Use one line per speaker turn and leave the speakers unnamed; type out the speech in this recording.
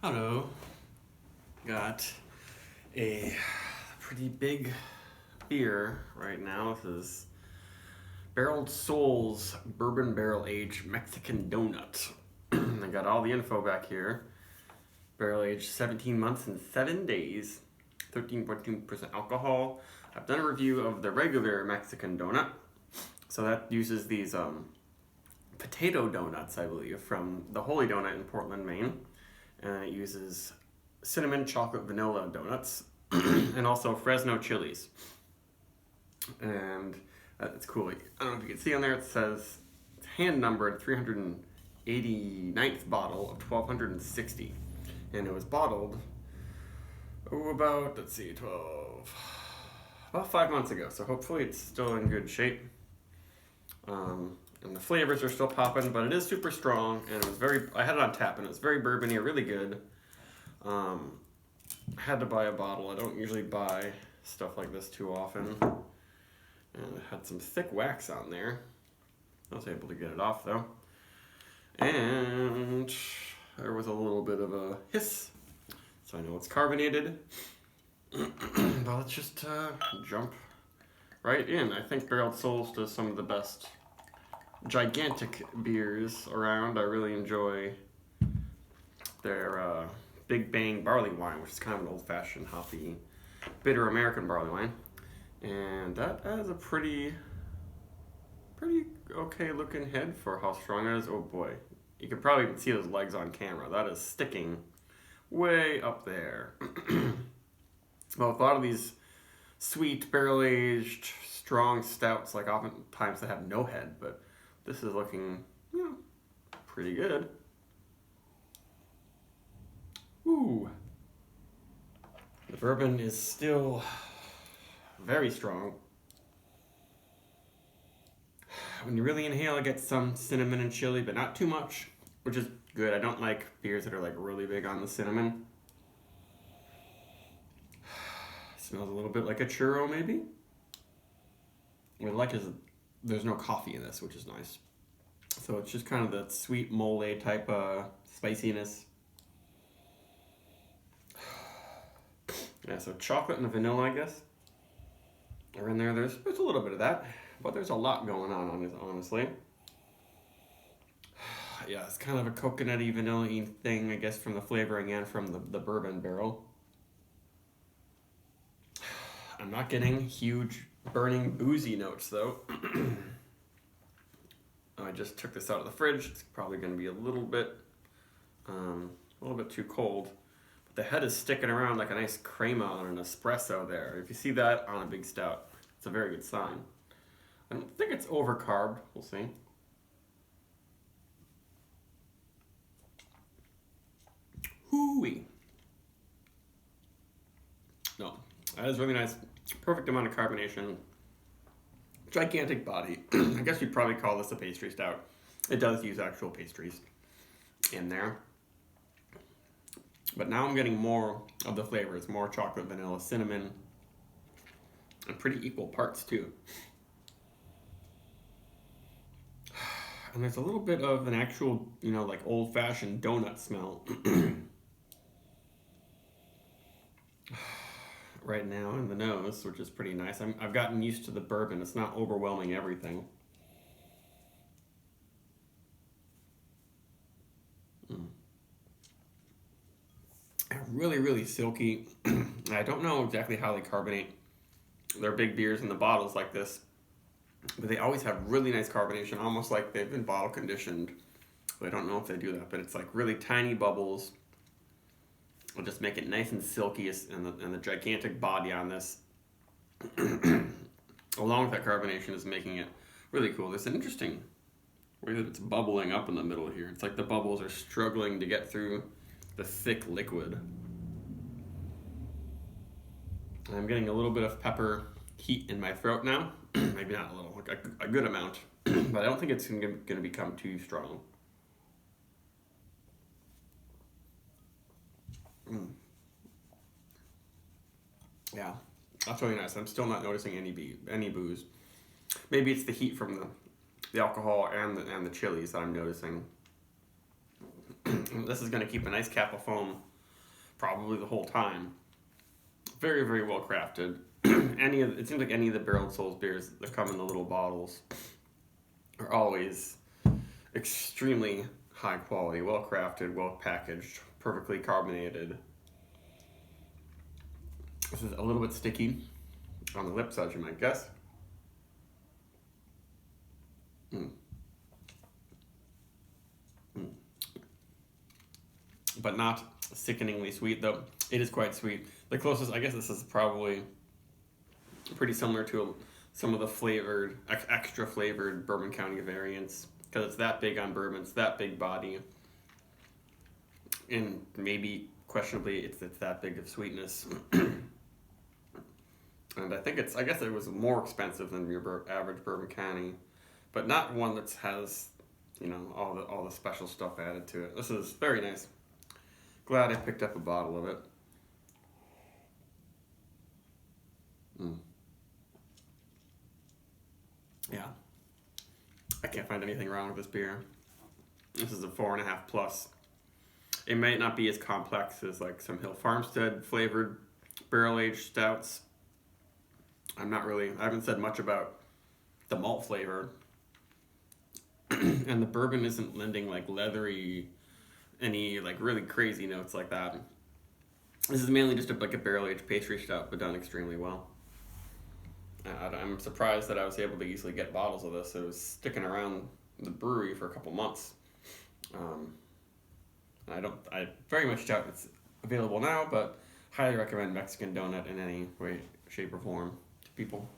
Hello. Got a pretty big beer right now. This is Barreled Souls Bourbon Barrel Aged Mexican Donut. I got all the info back here. Barrel aged 17 months and 7 days, 13.2% alcohol. I've done a review of the regular Mexican donut. So that uses these potato donuts, I believe, from the Holy Donut in Portland, Maine. And it uses cinnamon, chocolate, vanilla donuts, and also Fresno chilies. And it's cool. I don't know if you can see on there, it says it's hand numbered 389th bottle of 1260. And it was bottled, about 5 months ago. So hopefully it's still in good shape. And the flavors are still popping, but it is super strong, and I had it on tap, and it was very bourbony, really good. I had to buy a bottle. I don't usually buy stuff like this too often. And it had some thick wax on there. I was able to get it off, though. And there was a little bit of a hiss, so I know it's carbonated. But let's just jump right in. I think Barreled Souls does some of the best gigantic beers around. I really enjoy their Big Bang barley wine, which is kind of an old-fashioned hoppy bitter American barley wine, and that has a pretty okay looking head for how strong it is. Oh boy, you can probably even see those legs on camera. That is sticking way up there. Well, with a lot of these sweet barrel-aged strong stouts, like oftentimes they have no head, but this is looking, pretty good. Ooh. The bourbon is still very strong. When you really inhale, I get some cinnamon and chili, but not too much, which is good. I don't like beers that are like really big on the cinnamon. Smells a little bit like a churro, maybe. What I like is there's no coffee in this, which is nice. So it's just kind of that sweet mole type spiciness. Yeah, so chocolate and vanilla, I guess, are in there. There's a little bit of that, but there's a lot going on it, honestly. Yeah, it's kind of a coconutty, vanilla-y thing, I guess, from the flavoring and from the bourbon barrel. I'm not getting huge burning boozy notes, though. I just took this out of the fridge. It's probably going to be a little bit too cold. But the head is sticking around like a nice crema on an espresso there. If you see that on a big stout, it's a very good sign. I don't think it's overcarbed. We'll see. Hooey. No, that is really nice. Perfect amount of carbonation. Gigantic body. I guess you'd probably call this a pastry stout. It does use actual pastries in there. But now I'm getting more of the flavors. More chocolate, vanilla, cinnamon. And pretty equal parts too. And there's a little bit of an actual, like old-fashioned donut smell. Right now in the nose, which is pretty nice. I've gotten used to the bourbon. It's not overwhelming everything. Really, really silky. I don't know exactly how they carbonate their big beers in the bottles like this, but they always have really nice carbonation, almost like they've been bottle conditioned. I don't know if they do that, but it's like really tiny bubbles. Will just make it nice and silky, and the gigantic body on this, along with that carbonation, is making it really cool. There's an interesting way that it's bubbling up in the middle here. It's like the bubbles are struggling to get through the thick liquid. I'm getting a little bit of pepper heat in my throat now. Maybe not a little, like a good amount, but I don't think it's going to become too strong. Yeah, that's really nice. I'm still not noticing any booze. Maybe it's the heat from the alcohol and the chilies that I'm noticing. This is going to keep a nice cap of foam probably the whole time. Very, very well crafted. It seems like any of the Barreled Souls beers that come in the little bottles are always extremely high quality, well crafted, well packaged, perfectly carbonated. This is a little bit sticky on the lips, as you might guess. Mm. Mm. But not sickeningly sweet, though it is quite sweet. The closest, I guess this is probably pretty similar to some of the flavored, extra flavored Bourbon County variants, because it's that big on bourbon, it's that big body, and maybe questionably it's that big of sweetness. And I guess it was more expensive than your average Bourbon County, but not one that has, all the special stuff added to it. This is very nice. Glad I picked up a bottle of it. Mm. Yeah. I can't find anything wrong with this beer. This is a 4.5 plus. It might not be as complex as like some Hill Farmstead flavored barrel aged stouts. I haven't said much about the malt flavor. And the bourbon isn't lending like leathery, any like really crazy notes like that. This is mainly just like a barrel aged pastry stout, but done extremely well. I'm surprised that I was able to easily get bottles of this. It was sticking around the brewery for a couple months. I very much doubt it's available now, but highly recommend Mexican Donut in any way, shape, or form to people.